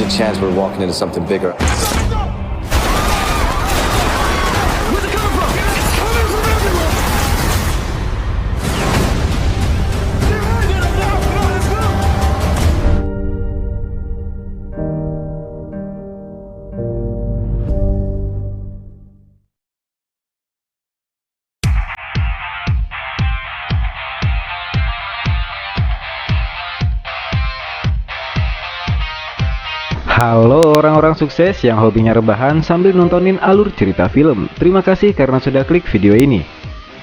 a chance we're walking into something bigger. Halo orang-orang sukses yang hobinya rebahan sambil nontonin alur cerita film. Terima kasih karena sudah klik video ini.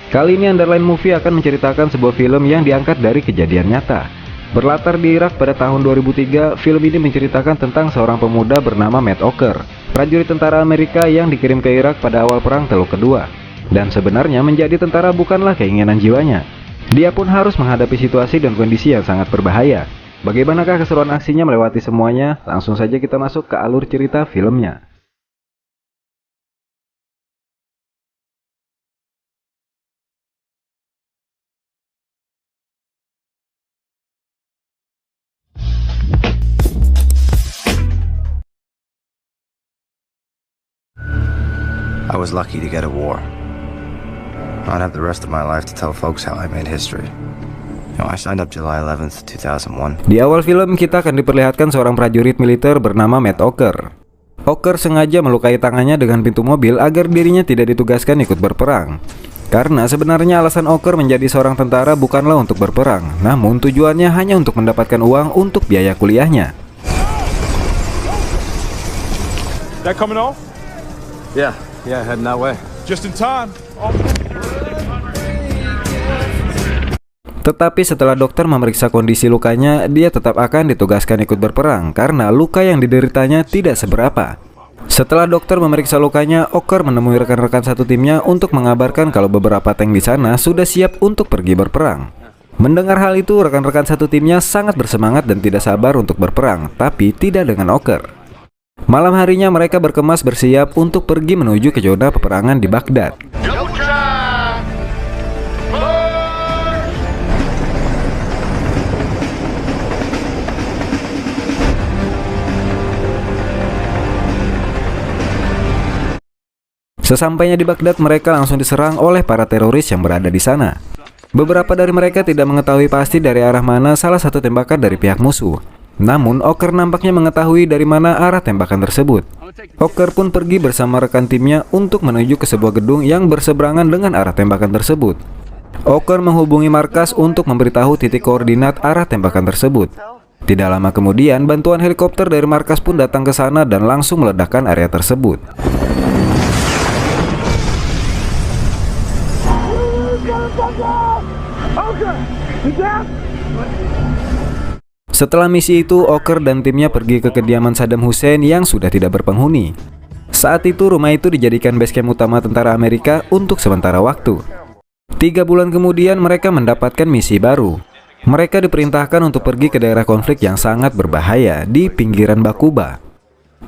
Kali ini Underline Movie akan menceritakan sebuah film yang diangkat dari kejadian nyata. Berlatar di Irak pada tahun 2003, film ini menceritakan tentang seorang pemuda bernama Matt Oker, prajurit tentara Amerika yang dikirim ke Irak pada awal Perang Teluk Kedua. Dan sebenarnya menjadi tentara bukanlah keinginan jiwanya. Dia pun harus menghadapi situasi dan kondisi yang sangat berbahaya. Bagaimanakah keseruan aksinya melewati semuanya? Langsung saja kita masuk ke alur cerita filmnya. I was lucky to get a war. I'd have the rest of my life to tell folks how I made history. I signed up July 11th, 2001. Di awal film kita akan diperlihatkan seorang prajurit militer bernama Matt Oker. Oker sengaja melukai tangannya dengan pintu mobil agar dirinya tidak ditugaskan ikut berperang. Karena sebenarnya alasan Oker menjadi seorang tentara bukanlah untuk berperang, namun tujuannya hanya untuk mendapatkan uang untuk biaya kuliahnya. That coming off? Yeah, heading that way. Just in time. Tetapi setelah dokter memeriksa kondisi lukanya, dia tetap akan ditugaskan ikut berperang karena luka yang dideritanya tidak seberapa. Setelah dokter memeriksa lukanya, Oker menemui rekan-rekan satu timnya untuk mengabarkan kalau beberapa tank di sana sudah siap untuk pergi berperang. Mendengar hal itu, rekan-rekan satu timnya sangat bersemangat dan tidak sabar untuk berperang, tapi tidak dengan Oker. Malam harinya mereka berkemas bersiap untuk pergi menuju ke zona peperangan di Baghdad. Sesampainya di Baghdad, mereka langsung diserang oleh para teroris yang berada di sana. Beberapa dari mereka tidak mengetahui pasti dari arah mana salah satu tembakan dari pihak musuh. Namun, Oker nampaknya mengetahui dari mana arah tembakan tersebut. Oker pun pergi bersama rekan timnya untuk menuju ke sebuah gedung yang berseberangan dengan arah tembakan tersebut. Oker menghubungi markas untuk memberitahu titik koordinat arah tembakan tersebut. Tidak lama kemudian, bantuan helikopter dari markas pun datang ke sana dan langsung meledakkan area tersebut. Setelah misi itu, Oker dan timnya pergi ke kediaman Saddam Hussein yang sudah tidak berpenghuni. Saat itu rumah itu dijadikan base camp utama tentara Amerika untuk sementara waktu. 3 bulan kemudian mereka mendapatkan misi baru. Mereka diperintahkan untuk pergi ke daerah konflik yang sangat berbahaya di pinggiran Bakuba.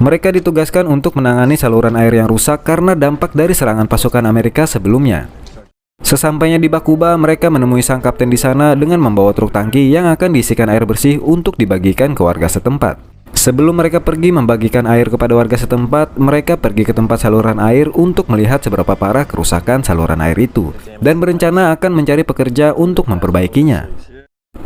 Mereka ditugaskan untuk menangani saluran air yang rusak karena dampak dari serangan pasukan Amerika sebelumnya. Sesampainya di Bakuba, mereka menemui sang kapten di sana dengan membawa truk tangki yang akan diisikan air bersih untuk dibagikan ke warga setempat. Sebelum mereka pergi membagikan air kepada warga setempat, mereka pergi ke tempat saluran air untuk melihat seberapa parah kerusakan saluran air itu dan berencana akan mencari pekerja untuk memperbaikinya.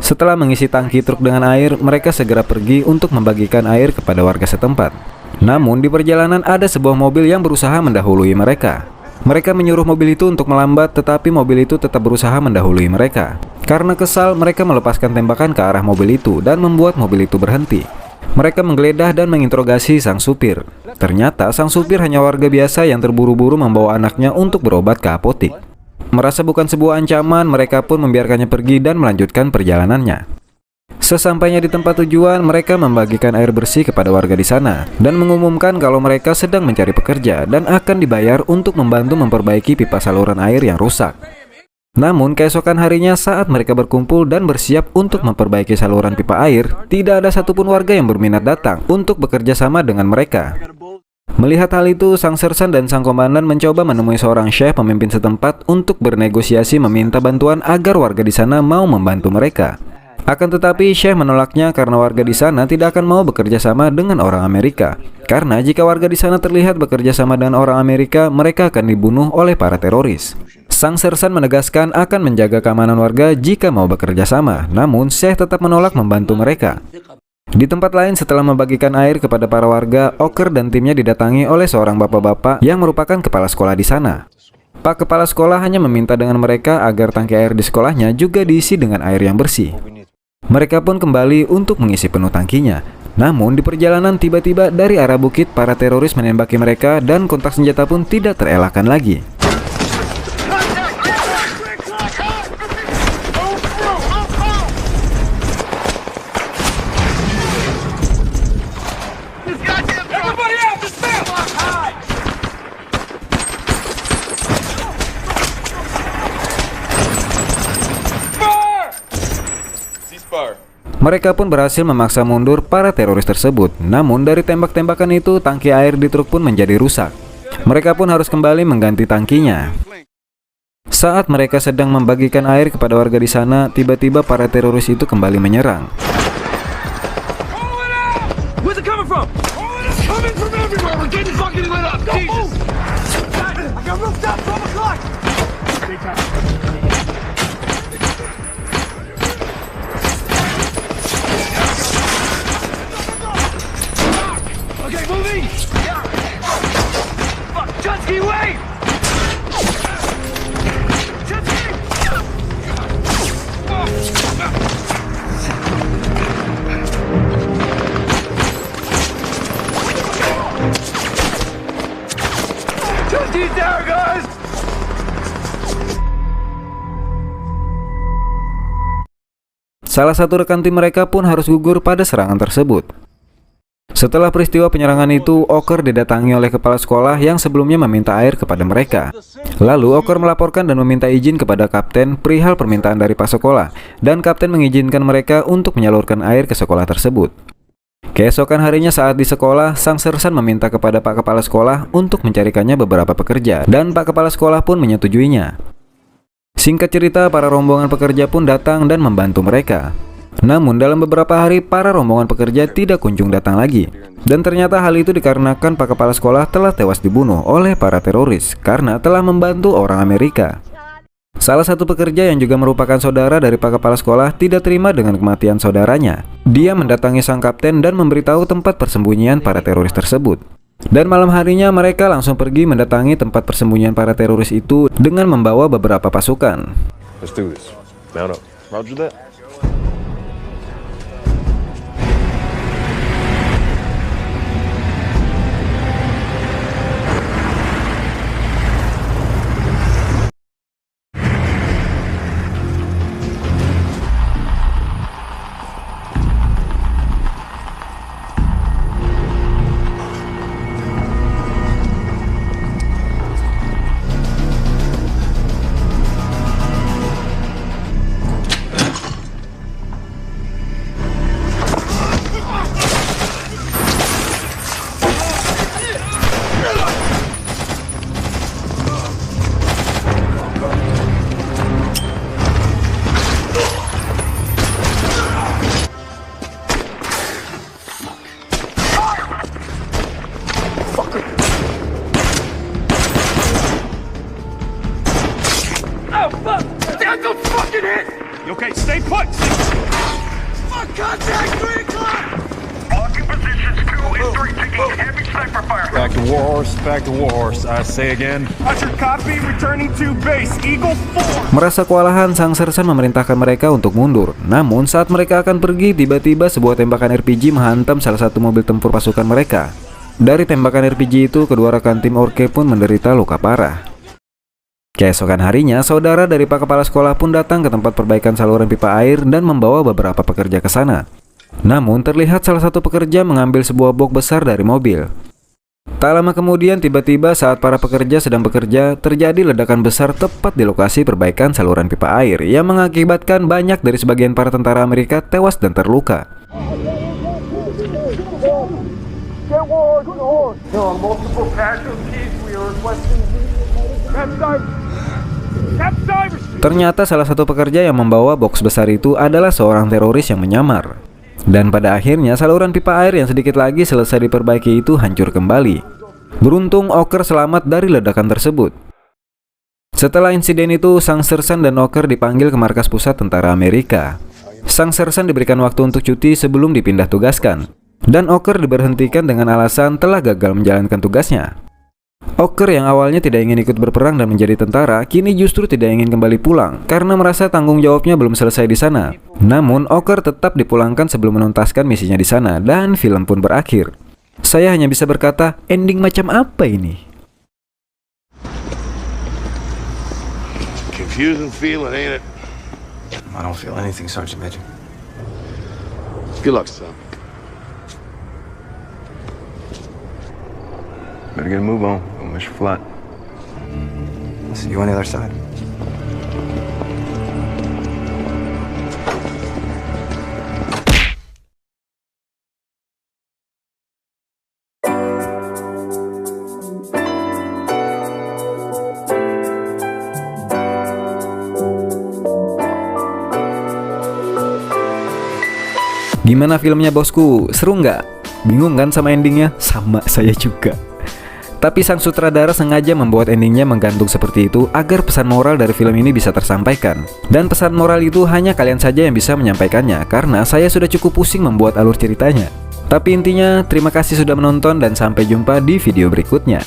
Setelah mengisi tangki truk dengan air, mereka segera pergi untuk membagikan air kepada warga setempat. Namun di perjalanan ada sebuah mobil yang berusaha mendahului mereka. Mereka menyuruh mobil itu untuk melambat, tetapi mobil itu tetap berusaha mendahului mereka. Karena kesal, mereka melepaskan tembakan ke arah mobil itu dan membuat mobil itu berhenti. Mereka menggeledah dan menginterogasi sang supir. Ternyata sang supir hanya warga biasa yang terburu-buru membawa anaknya untuk berobat ke apotik. Merasa bukan sebuah ancaman, mereka pun membiarkannya pergi dan melanjutkan perjalanannya. Sesampainya di tempat tujuan, mereka membagikan air bersih kepada warga di sana dan mengumumkan kalau mereka sedang mencari pekerja dan akan dibayar untuk membantu memperbaiki pipa saluran air yang rusak. Namun keesokan harinya saat mereka berkumpul dan bersiap untuk memperbaiki saluran pipa air, tidak ada satupun warga yang berminat datang untuk bekerja sama dengan mereka. Melihat hal itu, sang sersan dan sang komandan mencoba menemui seorang syekh pemimpin setempat untuk bernegosiasi meminta bantuan agar warga di sana mau membantu mereka. Akan tetapi Syekh menolaknya karena warga di sana tidak akan mau bekerja sama dengan orang Amerika. Karena jika warga di sana terlihat bekerja sama dengan orang Amerika, mereka akan dibunuh oleh para teroris. Sang Sersan menegaskan akan menjaga keamanan warga jika mau bekerja sama, namun Syekh tetap menolak membantu mereka. Di tempat lain, setelah membagikan air kepada para warga, Oker dan timnya didatangi oleh seorang bapak-bapak yang merupakan kepala sekolah di sana. Pak kepala sekolah hanya meminta dengan mereka agar tangki air di sekolahnya juga diisi dengan air yang bersih. Mereka pun kembali untuk mengisi penuh tangkinya. Namun di perjalanan tiba-tiba dari arah bukit para teroris menembaki mereka dan kontak senjata pun tidak terelakkan lagi. Mereka pun berhasil memaksa mundur para teroris tersebut. Namun dari tembak-tembakan itu, tangki air di truk pun menjadi rusak. Mereka pun harus kembali mengganti tangkinya. Saat mereka sedang membagikan air kepada warga di sana, tiba-tiba para teroris itu kembali menyerang. Salah satu rekan tim mereka pun harus gugur pada serangan tersebut. Setelah peristiwa penyerangan itu, Oker didatangi oleh kepala sekolah yang sebelumnya meminta air kepada mereka. Lalu Oker melaporkan dan meminta izin kepada kapten perihal permintaan dari pak sekolah, dan kapten mengizinkan mereka untuk menyalurkan air ke sekolah tersebut. Keesokan harinya saat di sekolah, sang Sersan meminta kepada pak kepala sekolah untuk mencarikannya beberapa pekerja, dan pak kepala sekolah pun menyetujuinya. Singkat cerita, para rombongan pekerja pun datang dan membantu mereka. Namun dalam beberapa hari, para rombongan pekerja tidak kunjung datang lagi. Dan ternyata hal itu dikarenakan pak kepala sekolah telah tewas dibunuh oleh para teroris karena telah membantu orang Amerika. Salah satu pekerja yang juga merupakan saudara dari pak kepala sekolah tidak terima dengan kematian saudaranya. Dia mendatangi sang kapten dan memberitahu tempat persembunyian para teroris tersebut. Dan malam harinya mereka langsung pergi mendatangi tempat persembunyian para teroris itu dengan membawa beberapa pasukan. Let's do this. Mount up. Roger that. You okay? Stay put! Fuck contact! 3 o'clock! Locking positions 2 and 3, taking heavy sniper fire. Back to Warhorse. Back to Warhorse. I say again. Roger, copy. Returning to base. Eagle 4. Merasa kewalahan, sang Sersan memerintahkan mereka untuk mundur. Namun saat mereka akan pergi, tiba-tiba sebuah tembakan RPG menghantam salah satu mobil tempur pasukan mereka. Dari tembakan RPG itu, kedua rekan tim Orke pun menderita luka parah. Keesokan harinya, saudara dari pak kepala sekolah pun datang ke tempat perbaikan saluran pipa air dan membawa beberapa pekerja ke sana. Namun terlihat salah satu pekerja mengambil sebuah box besar dari mobil. Tak lama kemudian, tiba-tiba saat para pekerja sedang bekerja, terjadi ledakan besar tepat di lokasi perbaikan saluran pipa air yang mengakibatkan banyak dari sebagian para tentara Amerika tewas dan terluka. Ternyata salah satu pekerja yang membawa box besar itu adalah seorang teroris yang menyamar. Dan pada akhirnya saluran pipa air yang sedikit lagi selesai diperbaiki itu hancur kembali. Beruntung Oker selamat dari ledakan tersebut. Setelah insiden itu, Sang Sersan dan Oker dipanggil ke markas pusat tentara Amerika. Sang Sersan diberikan waktu untuk cuti sebelum dipindah tugaskan. Dan Oker diberhentikan dengan alasan telah gagal menjalankan tugasnya. Oker yang awalnya tidak ingin ikut berperang dan menjadi tentara, kini justru tidak ingin kembali pulang karena merasa tanggung jawabnya belum selesai di sana. Namun, Oker tetap dipulangkan sebelum menuntaskan misinya di sana dan film pun berakhir. Saya hanya bisa berkata, ending macam apa ini? Confusing feeling, ain't it? I don't feel anything, Sergeant Major. Good luck, son. Better get a move on. Don't miss your flight. I'll see you on the other side. Gimana filmnya bosku? Seru nggak? Bingung kan sama endingnya? Sama saya juga. Tapi sang sutradara sengaja membuat endingnya menggantung seperti itu agar pesan moral dari film ini bisa tersampaikan. Dan pesan moral itu hanya kalian saja yang bisa menyampaikannya karena saya sudah cukup pusing membuat alur ceritanya. Tapi intinya, terima kasih sudah menonton dan sampai jumpa di video berikutnya.